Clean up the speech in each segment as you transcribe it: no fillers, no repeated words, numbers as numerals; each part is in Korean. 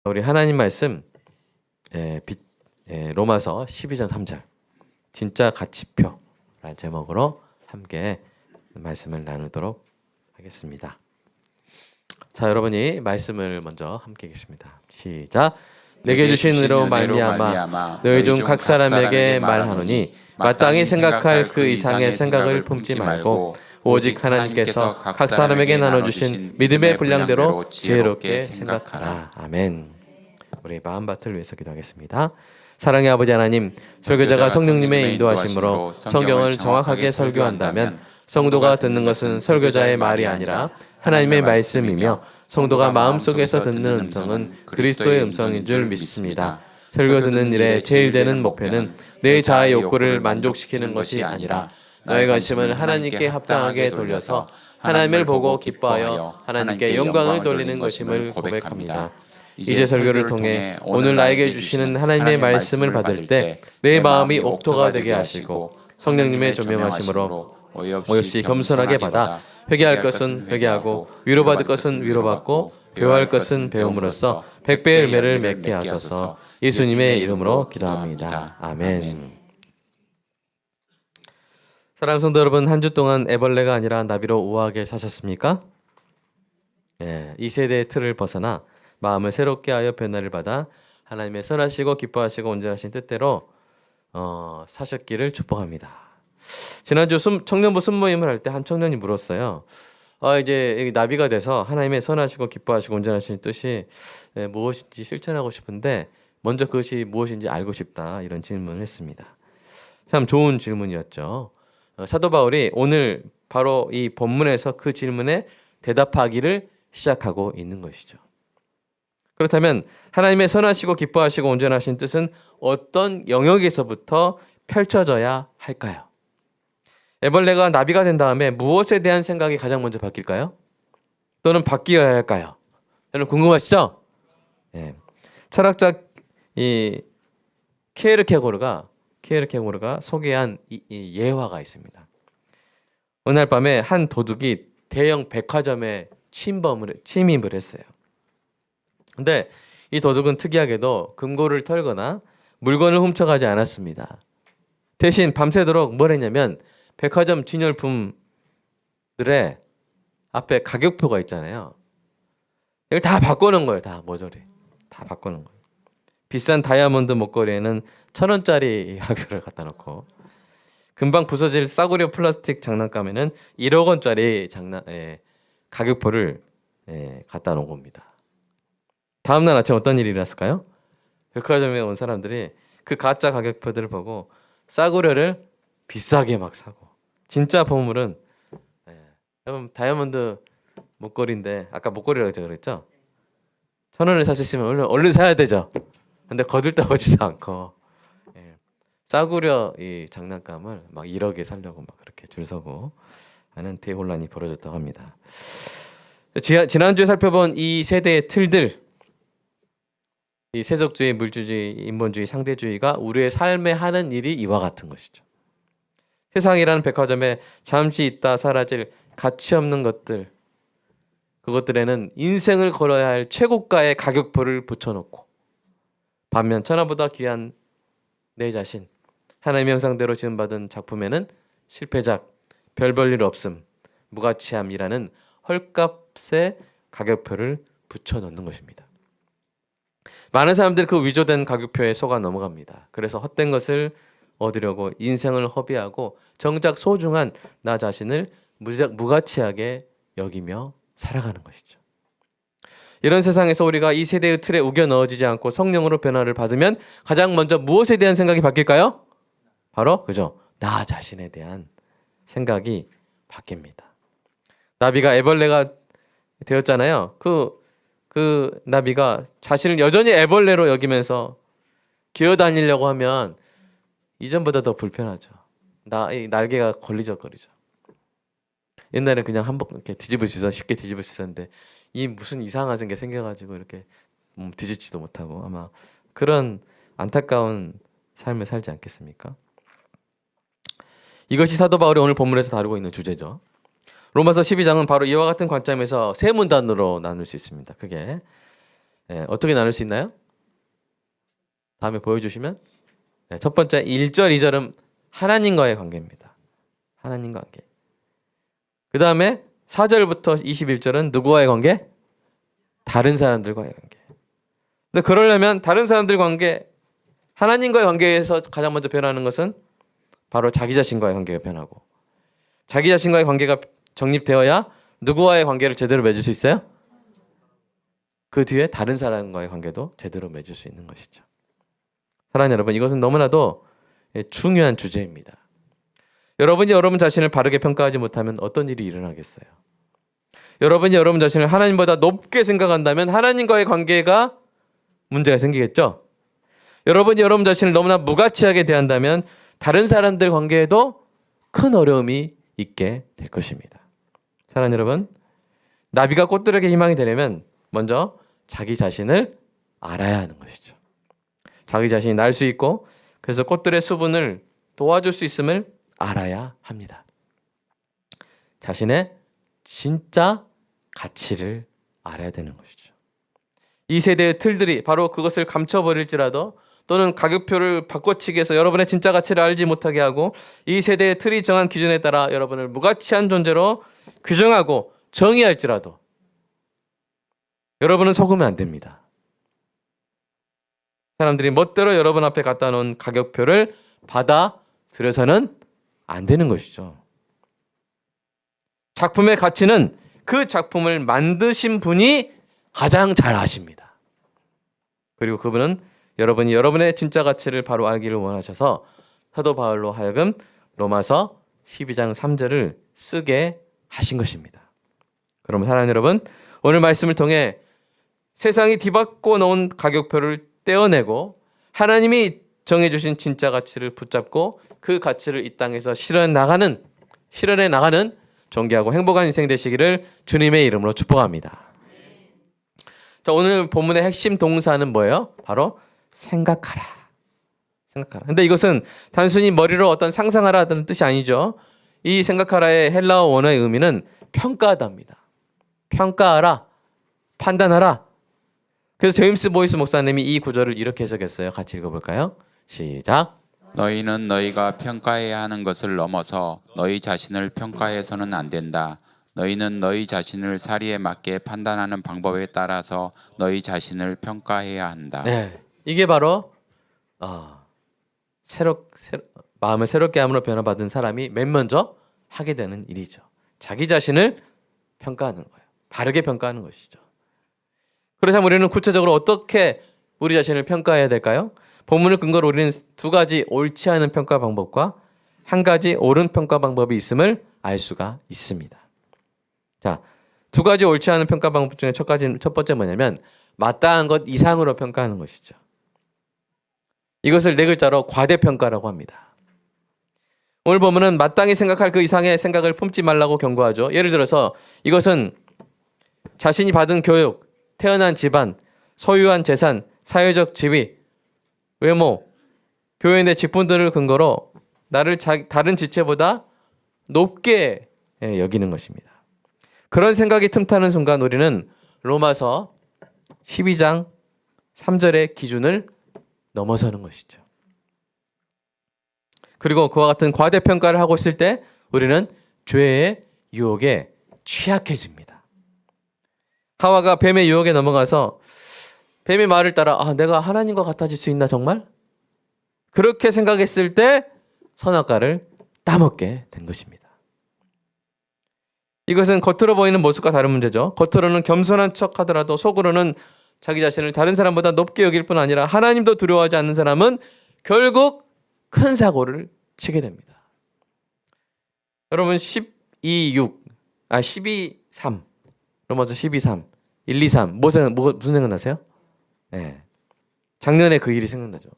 우리 하나님 말씀 로마서 12장 3절 진짜 가치표라는 제목으로 함께 말씀을 나누도록 하겠습니다. 자, 여러분이 말씀을 먼저 함께 읽겠습니다. 시작. 내게 주신 은혜로 말미암아 너희 중 각 사람에게 말하노니 마땅히 생각할 그 이상의 생각을 품지 말고 오직 하나님께서 각 사람에게 나눠주신 믿음의 분량대로 지혜롭게 생각하라. 아멘. 우리 마음밭을 위해서 기도하겠습니다. 사랑의 아버지 하나님, 설교자가 성령님의 인도하심으로 성경을 정확하게 설교한다면 성도가 듣는 것은 설교자의 말이 아니라 하나님의 말씀이며 성도가 마음속에서 듣는 음성은 그리스도의 음성인 줄 믿습니다. 설교 듣는 일에 제일 되는 목표는 내 자아의 욕구를 만족시키는 것이 아니라 너의 관심을 하나님께 합당하게 돌려서 하나님을 보고 기뻐하여 하나님께 영광을 돌리는 것임을 고백합니다. 이제 설교를 통해 오늘 나에게 주시는 하나님의 말씀을 받을 때 내 마음이 옥토가 되게 하시고 성령님의 조명하심으로 어이없이 겸손하게 받아 회개할 것은 회개하고 위로받을 것은 위로받고 배워할 것은 배움으로써 100배의 열매를 맺게 하소서. 예수님의 이름으로 기도합니다. 아멘. 사랑하는 성도 여러분, 한 주 동안 애벌레가 아니라 나비로 우아하게 사셨습니까? 이 세대의 틀을 벗어나 마음을 새롭게 하여 변화를 받아 하나님의 선하시고 기뻐하시고 온전하신 뜻대로 사셨기를 축복합니다. 지난주 청년부 순모임을 할 때 한 청년이 물었어요. 이제 나비가 돼서 하나님의 선하시고 기뻐하시고 온전하신 뜻이 무엇인지 실천하고 싶은데 먼저 그것이 무엇인지 알고 싶다, 이런 질문을 했습니다. 참 좋은 질문이었죠. 사도 바울이 오늘 바로 이 본문에서 그 질문에 대답하기를 시작하고 있는 것이죠. 그렇다면 하나님의 선하시고 기뻐하시고 온전하신 뜻은 어떤 영역에서부터 펼쳐져야 할까요? 애벌레가 나비가 된 다음에 무엇에 대한 생각이 가장 먼저 바뀔까요? 또는 바뀌어야 할까요? 여러분 궁금하시죠? 철학자 이 키에르케고르가 소개한 이 예화가 있습니다. 어느 날 밤에 한 도둑이 대형 백화점에 침입을 했어요. 근데 이 도둑은 특이하게도 금고를 털거나 물건을 훔쳐가지 않았습니다. 대신 밤새도록 뭘 했냐면 백화점 진열품들의 앞에 가격표가 있잖아요. 이걸 다 바꿔놓은 거예요. 다 모조리 다 바꿔놓은 거예요. 비싼 다이아몬드 목걸이에는 1,000원짜리 가격을 갖다 놓고 금방 부서질 싸구려 플라스틱 장난감에는 1억 원짜리 가격표를 갖다 놓은 겁니다. 다음날 아침 어떤 일이 일어났을까요? 백화점에 온 사람들이 그 가짜 가격표들을 보고 싸구려를 비싸게 막 사고, 진짜 보물은 여러분 다이아몬드 목걸이인데 아까 목걸이라고 그랬죠? 1,000원에 사셨으면 얼른 사야 되죠. 근데 거들떠보지도 않고 싸구려 이 장난감을 막 1억에 사려고 막 그렇게 줄 서고 하는 대혼란이 벌어졌다고 합니다. 지난주에 살펴본 이 세대의 틀들, 이 세속주의, 물질주의, 인본주의, 상대주의가 우리의 삶에 하는 일이 이와 같은 것이죠. 세상이라는 백화점에 잠시 있다 사라질 가치 없는 것들, 그것들에는 인생을 걸어야 할 최고가의 가격표를 붙여놓고 반면 천하보다 귀한 내 자신, 하나님의 형상대로 지음받은 작품에는 실패작, 별 볼 일 없음, 무가치함이라는 헐값의 가격표를 붙여놓는 것입니다. 많은 사람들이 그 위조된 가격표에 속아 넘어갑니다. 그래서 헛된 것을 얻으려고 인생을 허비하고 정작 소중한 나 자신을 무가치하게 여기며 살아가는 것이죠. 이런 세상에서 우리가 이 세대의 틀에 우겨 넣어지지 않고 성령으로 변화를 받으면 가장 먼저 무엇에 대한 생각이 바뀔까요? 바로 나 자신에 대한 생각이 바뀝니다. 나비가 애벌레가 되었잖아요. 그 나비가 자신을 여전히 애벌레로 여기면서 기어다니려고 하면 이전보다 더 불편하죠. 이 날개가 걸리적거리죠. 옛날에 그냥 한번 이렇게 쉽게 뒤집을 수 있었는데 이 무슨 이상한 게 생겨가지고 이렇게 뒤집지도 못하고 아마 그런 안타까운 삶을 살지 않겠습니까? 이것이 사도 바울이 오늘 본문에서 다루고 있는 주제죠. 로마서 12장은 바로 이와 같은 관점에서 세 문단으로 나눌 수 있습니다. 그게 어떻게 나눌 수 있나요? 다음에 보여주시면 첫 번째 1절, 2절은 하나님과의 관계입니다. 하나님과 관계. 그 다음에 4절부터 21절은 누구와의 관계? 다른 사람들과의 관계. 근데 그러려면 다른 사람들 관계, 하나님과의 관계에서 가장 먼저 변하는 것은 바로 자기 자신과의 관계가 변하고, 자기 자신과의 관계가 정립되어야 누구와의 관계를 제대로 맺을 수 있어요? 그 뒤에 다른 사람과의 관계도 제대로 맺을 수 있는 것이죠. 사랑하는 여러분, 이것은 너무나도 중요한 주제입니다. 여러분이 여러분 자신을 바르게 평가하지 못하면 어떤 일이 일어나겠어요? 여러분이 여러분 자신을 하나님보다 높게 생각한다면 하나님과의 관계가 문제가 생기겠죠? 여러분이 여러분 자신을 너무나 무가치하게 대한다면 다른 사람들 관계에도 큰 어려움이 있게 될 것입니다. 사랑하는 여러분, 나비가 꽃들에게 희망이 되려면 먼저 자기 자신을 알아야 하는 것이죠. 자기 자신이 날 수 있고, 그래서 꽃들의 수분을 도와줄 수 있음을 알아야 합니다. 자신의 진짜 가치를 알아야 되는 것이죠. 이 세대의 틀들이 바로 그것을 감춰버릴지라도, 또는 가격표를 바꿔치기 해서 여러분의 진짜 가치를 알지 못하게 하고, 이 세대의 틀이 정한 기준에 따라 여러분을 무가치한 존재로 규정하고 정의할지라도 여러분은 속으면 안 됩니다. 사람들이 멋대로 여러분 앞에 갖다 놓은 가격표를 받아들여서는 안 되는 것이죠. 작품의 가치는 그 작품을 만드신 분이 가장 잘 아십니다. 그리고 그분은 여러분이 여러분의 진짜 가치를 바로 알기를 원하셔서 사도 바울로 하여금 로마서 12장 3절을 쓰게 하신 것입니다. 그럼 사랑하는 여러분, 오늘 말씀을 통해 세상이 뒤바꿔 놓은 가격표를 떼어내고 하나님이 정해주신 진짜 가치를 붙잡고 그 가치를 이 땅에서 실현해 나가는 존귀하고 행복한 인생 되시기를 주님의 이름으로 축복합니다. 자, 오늘 본문의 핵심 동사는 뭐예요? 바로 생각하라. 생각하라. 근데 이것은 단순히 머리로 어떤 상상하라는 뜻이 아니죠. 이 생각하라의 헬라어 원어의 의미는 평가하다입니다. 평가하라, 판단하라. 그래서 제임스 보이스 목사님이 이 구절을 이렇게 해석했어요. 같이 읽어볼까요? 시작. 너희는 너희가 평가해야 하는 것을 넘어서 너희 자신을 평가해서는 안 된다. 너희는 너희 자신을 사리에 맞게 판단하는 방법에 따라서 너희 자신을 평가해야 한다. 네, 이게 바로 마음을 새롭게 함으로 변화받은 사람이 맨 먼저 하게 되는 일이죠. 자기 자신을 평가하는 거예요. 바르게 평가하는 것이죠. 그렇다면 우리는 구체적으로 어떻게 우리 자신을 평가해야 될까요? 본문을 근거로 우리는 두 가지 옳지 않은 평가 방법과 한 가지 옳은 평가 방법이 있음을 알 수가 있습니다. 자, 두 가지 옳지 않은 평가 방법 중에 첫 번째 뭐냐면 마땅한 것 이상으로 평가하는 것이죠. 이것을 네 글자로 과대평가라고 합니다. 오늘 보면은 마땅히 생각할 그 이상의 생각을 품지 말라고 경고하죠. 예를 들어서 이것은 자신이 받은 교육, 태어난 집안, 소유한 재산, 사회적 지위, 외모, 교회 내 직분들을 근거로 나를 다른 지체보다 높게 여기는 것입니다. 그런 생각이 틈타는 순간 우리는 로마서 12장 3절의 기준을 넘어서는 것이죠. 그리고 그와 같은 과대평가를 하고 있을 때 우리는 죄의 유혹에 취약해집니다. 하와가 뱀의 유혹에 넘어가서 뱀의 말을 따라 내가 하나님과 같아질 수 있나 정말? 그렇게 생각했을 때 선악과를 따먹게 된 것입니다. 이것은 겉으로 보이는 모습과 다른 문제죠. 겉으로는 겸손한 척하더라도 속으로는 자기 자신을 다른 사람보다 높게 여길 뿐 아니라 하나님도 두려워하지 않는 사람은 결국 큰 사고를 치게 됩니다. 여러분 12:3 로마서 12:3 1:2:3 무슨 생각나세요? 네. 작년에 그 일이 생각나죠.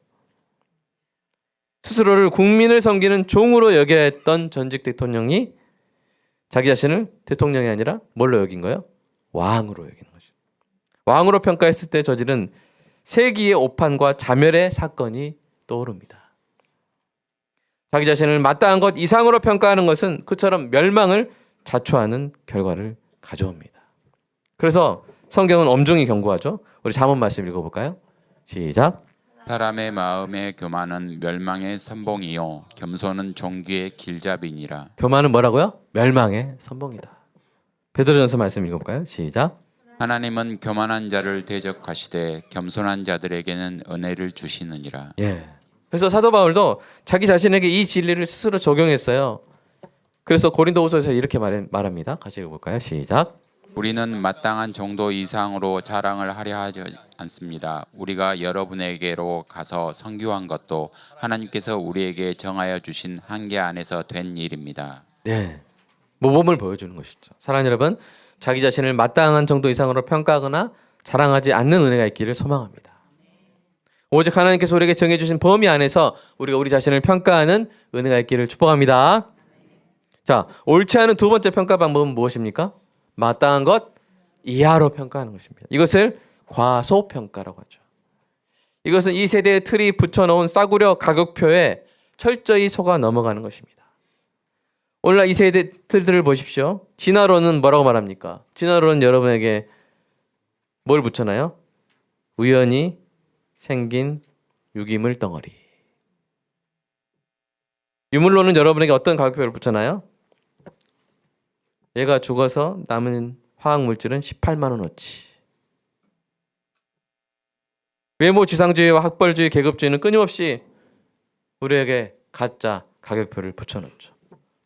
스스로를 국민을 섬기는 종으로 여겨야 했던 전직 대통령이 자기 자신을 대통령이 아니라 뭘로 여긴 거예요? 왕으로 여기는 거죠. 왕으로 평가했을 때 저지른 세기의 오판과 자멸의 사건이 떠오릅니다. 자기 자신을 마땅한 것 이상으로 평가하는 것은 그처럼 멸망을 자초하는 결과를 가져옵니다. 그래서 성경은 엄중히 경고하죠. 우리 잠언 말씀 읽어볼까요? 시작. 사람의 마음의 교만은 멸망의 선봉이요 겸손은 종기의 길잡이니라. 교만은 뭐라고요? 멸망의 선봉이다. 베드로전서 말씀 읽어볼까요? 시작. 하나님은 교만한 자를 대적하시되 겸손한 자들에게는 은혜를 주시느니라. 예. 그래서 사도 바울도 자기 자신에게 이 진리를 스스로 적용했어요. 그래서 고린도후서에서 이렇게 말합니다. 같이 읽어볼까요? 시작. 우리는 마땅한 정도 이상으로 자랑을 하려 하지 않습니다. 우리가 여러분에게로 가서 선교한 것도 하나님께서 우리에게 정하여 주신 한계 안에서 된 일입니다. 네. 모범을 보여주는 것이죠. 사랑하는 여러분, 자기 자신을 마땅한 정도 이상으로 평가하거나 자랑하지 않는 은혜가 있기를 소망합니다. 오직 하나님께서 우리에게 정해주신 범위 안에서 우리가 우리 자신을 평가하는 은혜가 있기를 축복합니다. 자, 옳지 않은 두 번째 평가 방법은 무엇입니까? 마땅한 것 이하로 평가하는 것입니다. 이것을 과소평가라고 하죠. 이것은 이 세대의 틀이 붙여놓은 싸구려 가격표에 철저히 속아 넘어가는 것입니다. 오늘날 이 세대 틀들을 보십시오. 진화론은 뭐라고 말합니까? 진화론은 여러분에게 뭘 붙여놔요? 우연히 생긴 유기물 덩어리. 유물론은 여러분에게 어떤 가격표를 붙여놔요? 얘가 죽어서 남은 화학물질은 18만 원어치. 외모지상주의와 학벌주의, 계급주의는 끊임없이 우리에게 가짜 가격표를 붙여놓죠.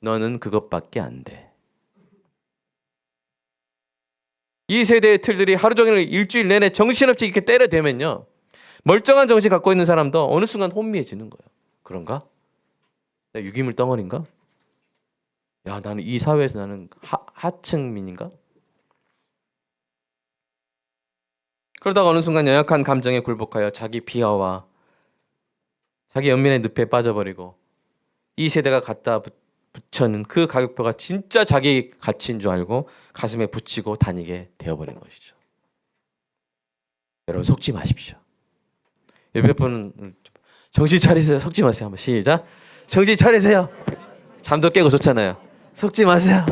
너는 그것밖에 안 돼. 이 세대의 틀들이 하루 종일 일주일 내내 정신없이 이렇게 때려대면요, 멀쩡한 정신 갖고 있는 사람도 어느 순간 혼미해지는 거예요. 그런가? 내가 유기물 덩어리인가? 야, 나는 이 사회에서 나는 하층민인가? 그러다가 어느 순간 연약한 감정에 굴복하여 자기 비하와 자기 연민의 늪에 빠져버리고 이 세대가 갖다 붙여는 그 가격표가 진짜 자기 가치인 줄 알고 가슴에 붙이고 다니게 되어버리는 것이죠. 여러분, 속지 마십시오. 옆에 분은 정신 차리세요. 속지 마세요. 한번 시작. 정신 차리세요. 잠도 깨고 좋잖아요. 속지 마세요.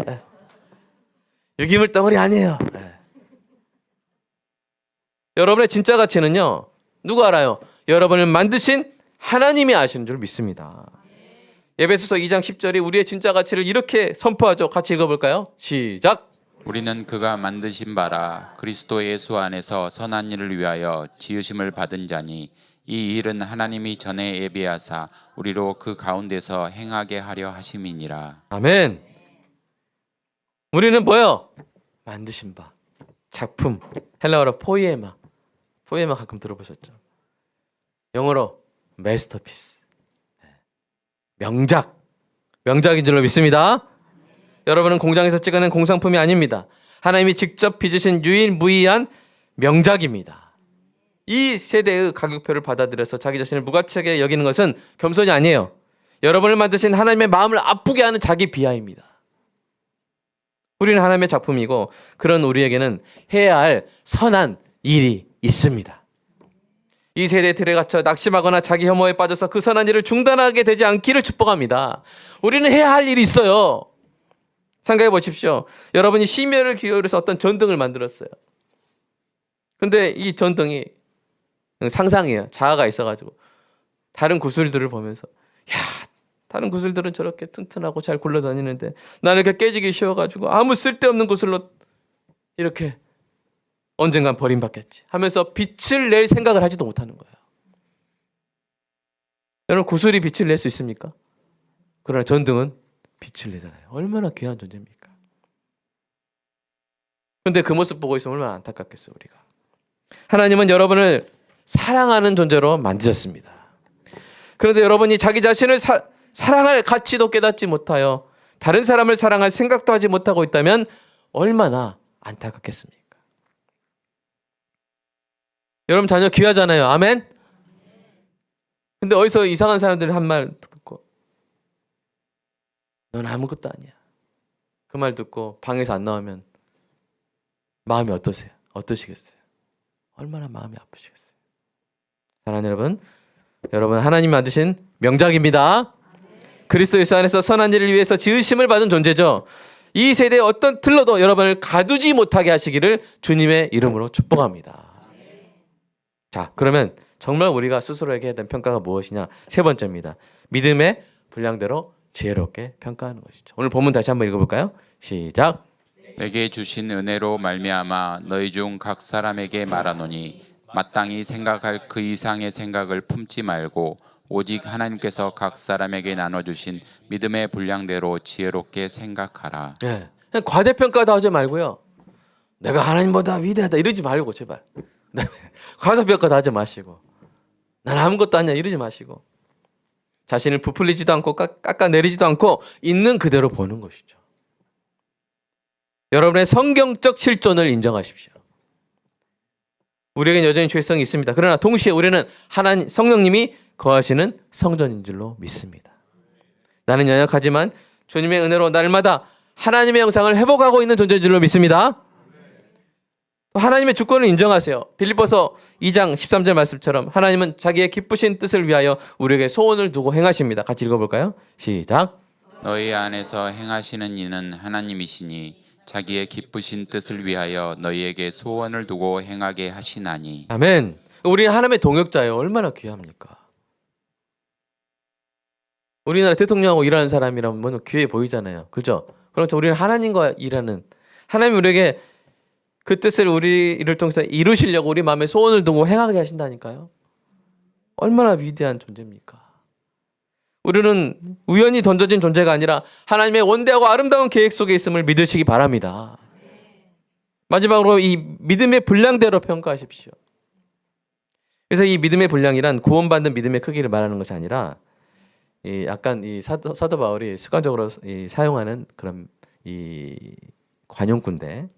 유기물 덩어리 아니에요. 여러분의 진짜 가치는요, 누가 알아요? 여러분을 만드신 하나님이 아시는 줄 믿습니다. 에베소서 2장 10절이 우리의 진짜 가치를 이렇게 선포하죠. 같이 읽어볼까요? 시작. 우리는 그가 만드신 바라 그리스도 예수 안에서 선한 일을 위하여 지으심을 받은 자니 이 일은 하나님이 전에 예비하사 우리로 그 가운데서 행하게 하려 하심이니라. 아멘. 우리는 뭐요? 만드신 바, 작품, 헬라어로 포이에마. 포이에마 가끔 들어보셨죠? 영어로 마스터피스. 명작. 명작인 줄로 믿습니다. 여러분은 공장에서 찍어낸 공산품이 아닙니다. 하나님이 직접 빚으신 유일무이한 명작입니다. 이 세대의 가격표를 받아들여서 자기 자신을 무가치하게 여기는 것은 겸손이 아니에요. 여러분을 만드신 하나님의 마음을 아프게 하는 자기 비하입니다. 우리는 하나님의 작품이고 그런 우리에게는 해야 할 선한 일이 있습니다. 이 세대의 틀에 갇혀 낙심하거나 자기 혐오에 빠져서 그 선한 일을 중단하게 되지 않기를 축복합니다. 우리는 해야 할 일이 있어요. 생각해 보십시오. 여러분이 심혈을 기울여서 어떤 전등을 만들었어요. 근데 이 전등이 상상이에요. 자아가 있어가지고 다른 구슬들을 보면서, 야, 다른 구슬들은 저렇게 튼튼하고 잘 굴러다니는데 나는 이렇게 깨지기 쉬워가지고 아무 쓸데없는 구슬로 이렇게 언젠간 버림받겠지 하면서 빛을 낼 생각을 하지도 못하는 거예요. 여러분, 구슬이 빛을 낼 수 있습니까? 그러나 전등은 빛을 내잖아요. 얼마나 귀한 존재입니까? 그런데 그 모습 보고 있으면 얼마나 안타깝겠어요, 우리가. 하나님은 여러분을 사랑하는 존재로 만드셨습니다. 그런데 여러분이 자기 자신을 사랑할 가치도 깨닫지 못하여 다른 사람을 사랑할 생각도 하지 못하고 있다면 얼마나 안타깝겠습니까? 여러분 자녀 귀하잖아요. 아멘? 근데 어디서 이상한 사람들이 한 말 듣고 넌 아무것도 아니야. 그 말 듣고 방에서 안 나오면 마음이 어떠세요? 어떠시겠어요? 얼마나 마음이 아프시겠어요? 사랑하는 여러분, 여러분 하나님이 만드신 명작입니다. 그리스도 예수 안에서 선한 일을 위해서 지으심을 받은 존재죠. 이 세대의 어떤 틀로도 여러분을 가두지 못하게 하시기를 주님의 이름으로 축복합니다. 자, 그러면 정말 우리가 스스로에게 해야 되는 평가가 무엇이냐? 세 번째입니다. 믿음의 분량대로 지혜롭게 평가하는 것이죠. 오늘 본문 다시 한번 읽어볼까요? 시작. 내게 주신 은혜로 말미암아 너희 중 각 사람에게 말하노니 마땅히 생각할 그 이상의 생각을 품지 말고 오직 하나님께서 각 사람에게 나눠주신 믿음의 분량대로 지혜롭게 생각하라. 예. 그냥 과대평가도 하지 말고요. 내가 하나님보다 위대하다 이러지 말고 제발. 과소평가도 하지 마시고 난 아무것도 아니야 이러지 마시고 자신을 부풀리지도 않고 깎아내리지도 않고 있는 그대로 보는 것이죠. 여러분의 성경적 실존을 인정하십시오. 우리에겐 여전히 죄성이 있습니다. 그러나 동시에 우리는 하나님 성령님이 거하시는 성전인 줄로 믿습니다. 나는 연약하지만 주님의 은혜로 날마다 하나님의 형상을 회복하고 있는 존재인 줄로 믿습니다. 하나님의 주권을 인정하세요. 빌립보서 2장 13절 말씀처럼 하나님은 자기의 기쁘신 뜻을 위하여 우리에게 소원을 두고 행하십니다. 같이 읽어볼까요? 시작. 너희 안에서 행하시는 이는 하나님이시니 자기의 기쁘신 뜻을 위하여 너희에게 소원을 두고 행하게 하시나니. 아멘. 우리는 하나님의 동역자예요. 얼마나 귀합니까? 우리나라 대통령하고 일하는 사람이라면 뭐 귀해 보이잖아요. 그죠? 그렇죠. 우리는 하나님과 일하는 하나님이 우리에게 그 뜻을 우리를 통해서 이루시려고 우리 마음에 소원을 두고 행하게 하신다니까요. 얼마나 위대한 존재입니까? 우리는 우연히 던져진 존재가 아니라 하나님의 원대하고 아름다운 계획 속에 있음을 믿으시기 바랍니다. 마지막으로 이 믿음의 분량대로 평가하십시오. 그래서 이 믿음의 분량이란 구원받는 믿음의 크기를 말하는 것이 아니라 약간 이 사도 바울이 습관적으로 사용하는 그런 이 관용구인데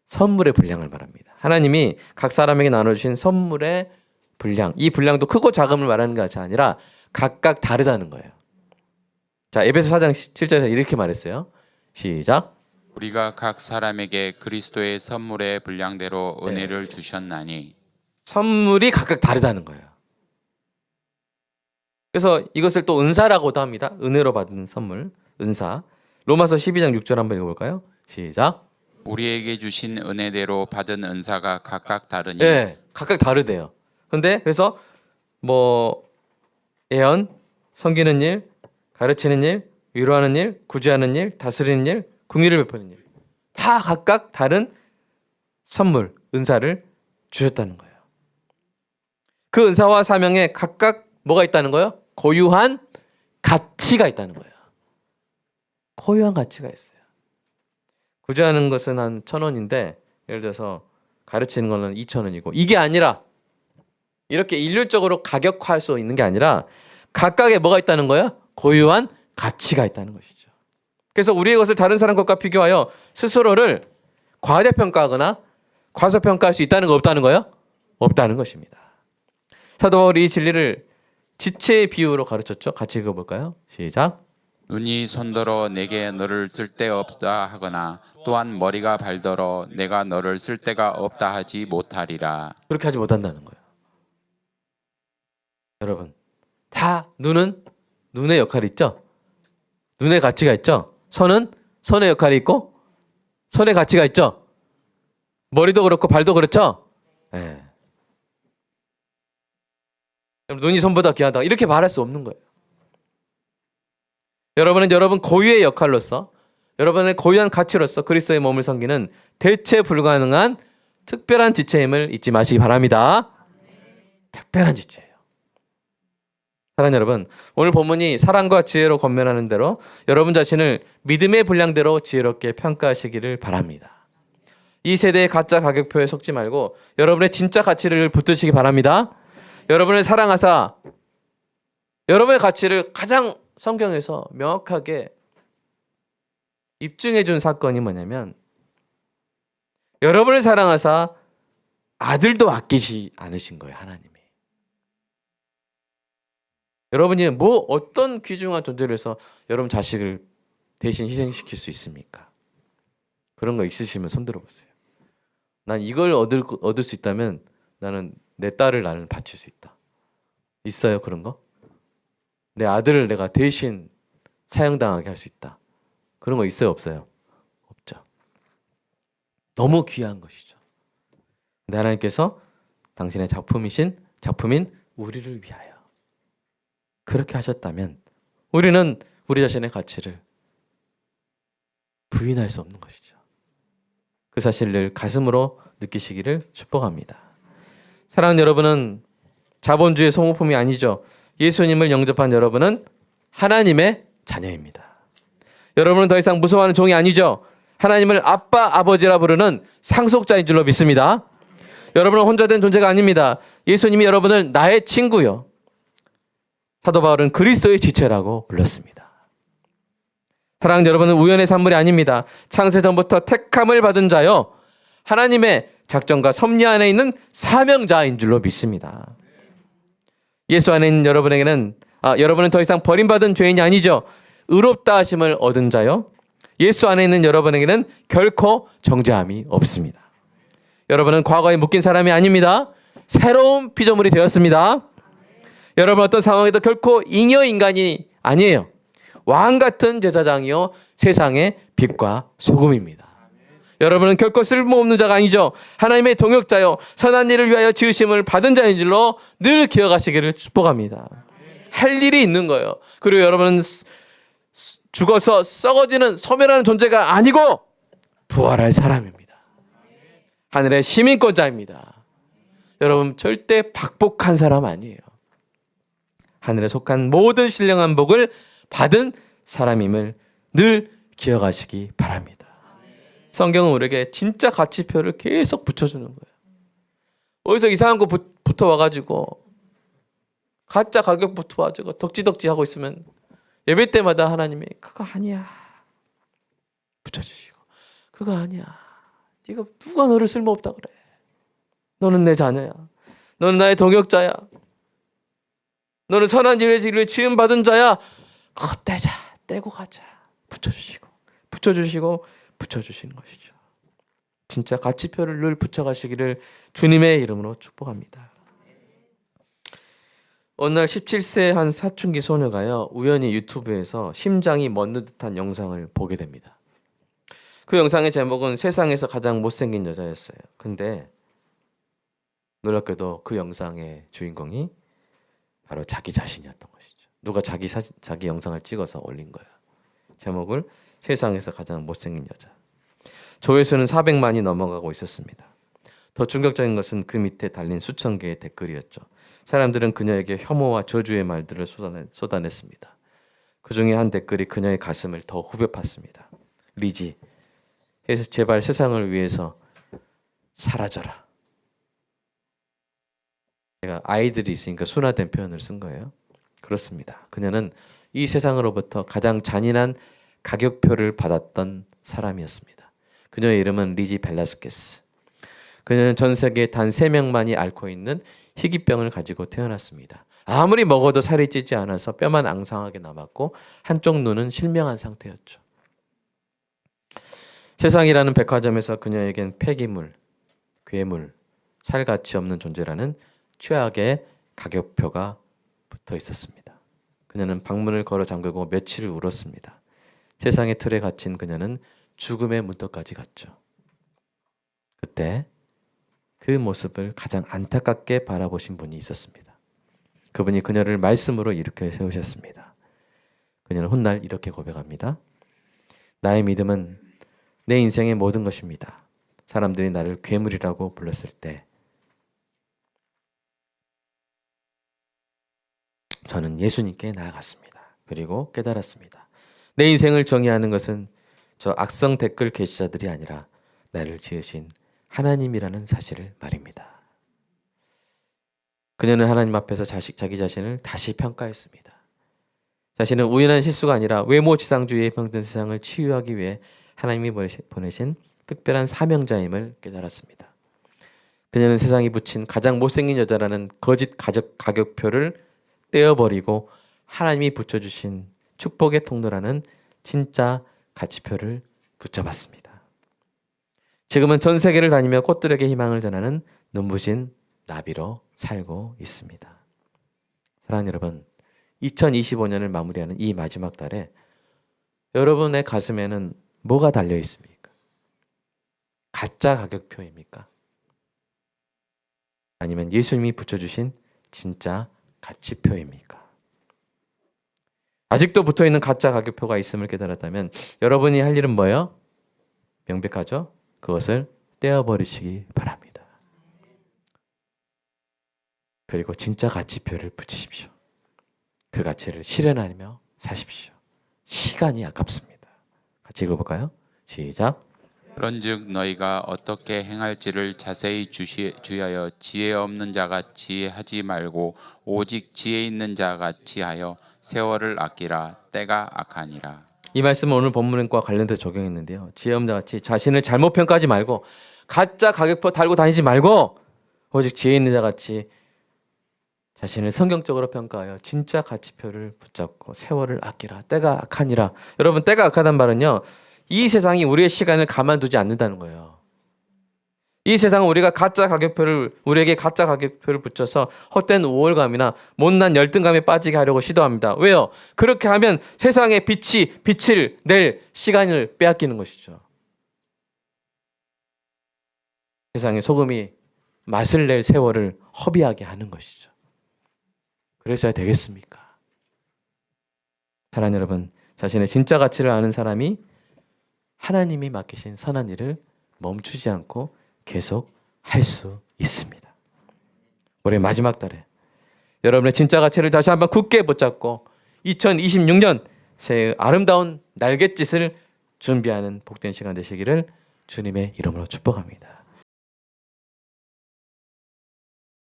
선물의 분량을 말합니다. 하나님이 각 사람에게 나눠주신 선물의 분량, 이 분량도 크고 작음을 말하는 것이 아니라 각각 다르다는 거예요. 자, 에베소 4장 7절에서 이렇게 말했어요. 시작. 우리가 각 사람에게 그리스도의 선물의 분량대로 은혜를 주셨나니. 선물이 각각 다르다는 거예요. 그래서 이것을 또 은사라고도 합니다. 은혜로 받은 선물, 은사. 로마서 12장 6절 한번 읽어볼까요? 시작. 우리에게 주신 은혜대로 받은 은사가 각각 다르니. 네, 각각 다르대요. 근데 그래서 뭐 예언, 섬기는 일, 가르치는 일, 위로하는 일, 구제하는 일, 다스리는 일, 긍휼을 베푸는 일, 다 각각 다른 선물, 은사를 주셨다는 거예요. 그 은사와 사명에 각각 뭐가 있다는 거예요? 고유한 가치가 있다는 거예요. 고유한 가치가 있어요. 구제하는 것은 한 1,000원인데 예를 들어서 가르치는 거는 2,000원이고 이게 아니라 이렇게 일률적으로 가격화할 수 있는 게 아니라 각각의 뭐가 있다는 거예요? 고유한 가치가 있다는 것이죠. 그래서 우리의 것을 다른 사람 것과 비교하여 스스로를 과대평가하거나 과소평가할 수 있다는 거 없다는 거예요? 없다는 것입니다. 사도 바울이 이 진리를 지체의 비유로 가르쳤죠. 같이 읽어볼까요? 시작. 눈이 손더러 내게 너를 쓸데없다 하거나 또한 머리가 발더러 내가 너를 쓸데가 없다 하지 못하리라. 그렇게 하지 못한다는 거예요. 여러분, 다 눈은 눈의 역할이 있죠. 눈의 가치가 있죠. 손은 손의 역할이 있고 손의 가치가 있죠. 머리도 그렇고 발도 그렇죠. 네. 눈이 손보다 귀하다 이렇게 말할 수 없는 거예요. 여러분은 여러분 고유의 역할로서 여러분의 고유한 가치로서 그리스도의 몸을 섬기는 대체 불가능한 특별한 지체임을 잊지 마시기 바랍니다. 특별한 지체예요. 사랑하는 여러분, 오늘 본문이 사랑과 지혜로 권면하는 대로 여러분 자신을 믿음의 분량대로 지혜롭게 평가하시기를 바랍니다. 이 세대의 가짜 가격표에 속지 말고 여러분의 진짜 가치를 붙드시기 바랍니다. 여러분을 사랑하사 여러분의 가치를 가장 성경에서 명확하게 입증해 준 사건이 뭐냐면 여러분을 사랑하사 아들도 아끼지 않으신 거예요. 하나님이. 여러분이 뭐 어떤 귀중한 존재를 해서 여러분 자식을 대신 희생시킬 수 있습니까? 그런 거 있으시면 손들어 보세요. 난 이걸 얻을 수 있다면 나는 내 딸을 나는 바칠 수 있다. 있어요 그런 거? 내 아들을 내가 대신 사형당하게 할 수 있다. 그런 거 있어요 없어요? 너무 귀한 것이죠. 근데 하나님께서 당신의 작품인 우리를 위하여 그렇게 하셨다면 우리는 우리 자신의 가치를 부인할 수 없는 것이죠. 그 사실을 가슴으로 느끼시기를 축복합니다. 사랑하는 여러분은 자본주의 소모품이 아니죠. 예수님을 영접한 여러분은 하나님의 자녀입니다. 여러분은 더 이상 무서워하는 종이 아니죠. 하나님을 아빠, 아버지라 부르는 상속자인 줄로 믿습니다. 여러분은 혼자 된 존재가 아닙니다. 예수님이 여러분을 나의 친구요, 사도 바울은 그리스도의 지체라고 불렀습니다. 사랑하는 여러분은 우연의 산물이 아닙니다. 창세전부터 택함을 받은 자요, 하나님의 작정과 섭리 안에 있는 사명자인 줄로 믿습니다. 예수 안에 있는 여러분에게는 여러분은 더 이상 버림받은 죄인이 아니죠. 의롭다 하심을 얻은 자요, 예수 안에 있는 여러분에게는 결코 정죄함이 없습니다. 여러분은 과거에 묶인 사람이 아닙니다. 새로운 피조물이 되었습니다. 여러분 어떤 상황에도 결코 잉여 인간이 아니에요. 왕 같은 제사장이요, 세상의 빛과 소금입니다. 여러분은 결코 쓸모없는 자가 아니죠. 하나님의 동역자요, 선한 일을 위하여 지으심을 받은 자인 줄로 늘 기억하시기를 축복합니다. 할 일이 있는 거예요. 그리고 여러분은 죽어서 썩어지는 소멸하는 존재가 아니고 부활할 사람입니다. 하늘의 시민권자입니다. 여러분 절대 박복한 사람 아니에요. 하늘에 속한 모든 신령한 복을 받은 사람임을 늘 기억하시기 바랍니다. 성경은 우리에게 진짜 가치표를 계속 붙여주는 거예요. 어디서 이상한 거 붙어와가지고 가짜 가격 붙어와가지고 덕지덕지 하고 있으면 예배 때마다 하나님이 그거 아니야 붙여주시고, 그거 아니야, 네가 누가 너를 쓸모없다 그래, 너는 내 자녀야, 너는 나의 동역자야, 너는 선한 일을 지음받은 자야, 그거 떼고 가자 붙여주시고 붙여주시는 것이죠. 진짜 가치표를 늘 붙여가시기를 주님의 이름으로 축복합니다. 어느 날 17세 한 사춘기 소녀가요, 우연히 유튜브에서 심장이 멎는 듯한 영상을 보게 됩니다. 그 영상의 제목은 세상에서 가장 못생긴 여자였어요. 근데 놀랍게도 그 영상의 주인공이 바로 자기 자신이었던 것이죠. 누가 자기 영상을 찍어서 올린 거예요. 제목을 세상에서 가장 못생긴 여자. 조회수는 400만이 넘어가고 있었습니다. 더 충격적인 것은 그 밑에 달린 수천 개의 댓글이었죠. 사람들은 그녀에게 혐오와 저주의 말들을 쏟아냈습니다. 그 중에 한 댓글이 그녀의 가슴을 더 후벼 팠습니다. 리지, 제발 세상을 위해서 사라져라. 제가 아이들이 있으니까 순화된 표현을 쓴 거예요. 그렇습니다. 그녀는 이 세상으로부터 가장 잔인한 가격표를 받았던 사람이었습니다. 그녀의 이름은 리지 벨라스케스. 그녀는 전 세계에 단 3명만이 앓고 있는 희귀병을 가지고 태어났습니다. 아무리 먹어도 살이 찌지 않아서 뼈만 앙상하게 남았고 한쪽 눈은 실명한 상태였죠. 세상이라는 백화점에서 그녀에겐 폐기물, 괴물, 살가치 없는 존재라는 최악의 가격표가 붙어 있었습니다. 그녀는 방문을 걸어 잠그고 며칠을 울었습니다. 세상의 틀에 갇힌 그녀는 죽음의 문턱까지 갔죠. 그때 그 모습을 가장 안타깝게 바라보신 분이 있었습니다. 그분이 그녀를 말씀으로 일으켜 세우셨습니다. 그녀는 훗날 이렇게 고백합니다. 나의 믿음은 내 인생의 모든 것입니다. 사람들이 나를 괴물이라고 불렀을 때 저는 예수님께 나아갔습니다. 그리고 깨달았습니다. 내 인생을 정의하는 것은 저 악성 댓글 게시자들이 아니라 나를 지으신 하나님이라는 사실을 말입니다. 그녀는 하나님 앞에서 자기 자신을 다시 평가했습니다. 자신은 우연한 실수가 아니라 외모지상주의에 병든 세상을 치유하기 위해 하나님이 보내신 특별한 사명자임을 깨달았습니다. 그녀는 세상이 붙인 가장 못생긴 여자라는 거짓 가격표를 떼어버리고 하나님이 붙여주신 축복의 통로라는 진짜 가치표를 붙잡았습니다. 지금은 전 세계를 다니며 꽃들에게 희망을 전하는 눈부신 나비로 살고 있습니다. 사랑하는 여러분, 2025년을 마무리하는 이 마지막 달에 여러분의 가슴에는 뭐가 달려 있습니까? 가짜 가격표입니까? 아니면 예수님이 붙여주신 진짜 가치표입니까? 아직도 붙어있는 가짜 가격표가 있음을 깨달았다면 여러분이 할 일은 뭐예요? 명백하죠? 그것을 떼어버리시기 바랍니다. 그리고 진짜 가치표를 붙이십시오. 그 가치를 실현하며 사십시오. 시간이 아깝습니다. 같이 읽어볼까요? 시작. 그런즉 너희가 어떻게 행할지를 자세히 주의하여 지혜 없는 자같이 하지 말고 오직 지혜 있는 자같이 하여 세월을 아끼라. 때가 악하니라. 이 말씀은 오늘 본문과 관련돼서 적용했는데요. 지혜 없는 자같이 자신을 잘못 평가하지 말고 가짜 가격표 달고 다니지 말고 오직 지혜 있는 자같이 자신을 성경적으로 평가하여 진짜 가치표를 붙잡고 세월을 아끼라. 때가 악하니라. 여러분, 때가 악하단 말은요, 이 세상이 우리의 시간을 가만두지 않는다는 거예요. 이 세상은 우리에게 가짜 가격표를 붙여서 헛된 우월감이나 못난 열등감에 빠지게 하려고 시도합니다. 왜요? 그렇게 하면 세상의 빛을 낼 시간을 빼앗기는 것이죠. 세상의 소금이 맛을 낼 세월을 허비하게 하는 것이죠. 그래서야 되겠습니까? 사랑하는 여러분, 자신의 진짜 가치를 아는 사람이 하나님이 맡기신 선한 일을 멈추지 않고 계속 할 수 있습니다. 올해 마지막 달에 여러분의 진짜 가치를 다시 한번 굳게 붙잡고 2026년 새해 아름다운 날갯짓을 준비하는 복된 시간 되시기를 주님의 이름으로 축복합니다.